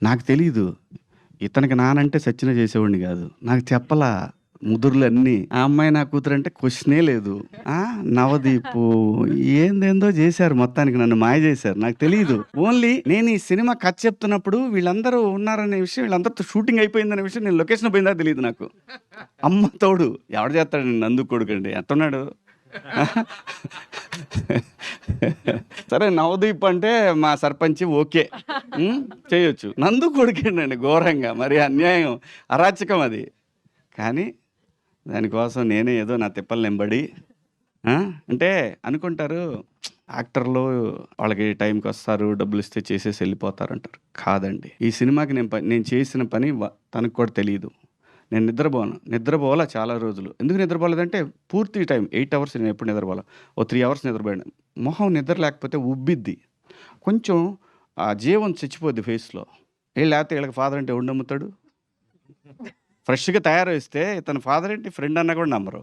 నాకు తెలీదు. ఇతనికి నానంటే సచ్చినా చేసేవాడిని గాదు. నాకు చెప్పలా ముదురులన్నీ. ఆ అమ్మాయి నా కూతురంటే క్వెషనే లేదు. నవదీపు ఏందేందో జేశారు మొత్తానికి నన్ను మాయ జేశారు. నాకు తెలీదు. ఓన్లీ నేను ఈ సినిమా కథ చెప్తున్నప్పుడు వీళ్ళందరూ ఉన్నారనే విషయం, వీళ్ళందరితో షూటింగ్ అయిపోయిందనే విషయం, నేను లొకేషన్ పోయిందా తెలీదు నాకు. అమ్మ తోడు. ఎవడు చేస్తాడండి నందు కొడుకండి. ఎట్టున్నాడు? సరే నవదీప్ అంటే మా సర్పంచి ఓకే. చేయొచ్చు. నందు కొడుకేండండి ఘోరంగా. మరి అన్యాయం, అరాచకం అది. కానీ దానికోసం నేనే ఏదో నా తిప్పలు నెంబడి అంటే అనుకుంటారు యాక్టర్లు వాళ్ళకి టైంకి వస్తారు, డబ్బులు ఇస్తే చేసేసి వెళ్ళిపోతారంటారు. కాదండి. ఈ సినిమాకి నేను చేసిన పని తనకు కూడా తెలియదు. నేను నిద్రపోవాలా చాలా రోజులు. ఎందుకు నిద్రపోలేదంటే పూర్తి టైం 8 అవర్స్ నేను ఎప్పుడు నిద్రపోవాలా. ఓ 3 అవర్స్ నిద్రపోయాను. మొహం నిద్ర లేకపోతే ఉబ్బిద్ది, కొంచెం ఆ జీవం చచ్చిపోద్ది ఫేస్లో. లేకపోతే వీళ్ళకి ఫాదర్ అంటే ఎవడు నమ్ముతాడు? ఫ్రెష్గా తయారు చేస్తే తన ఫాదర్ ఏంటి ఫ్రెండ్ అన్నా కూడా నమ్మరు.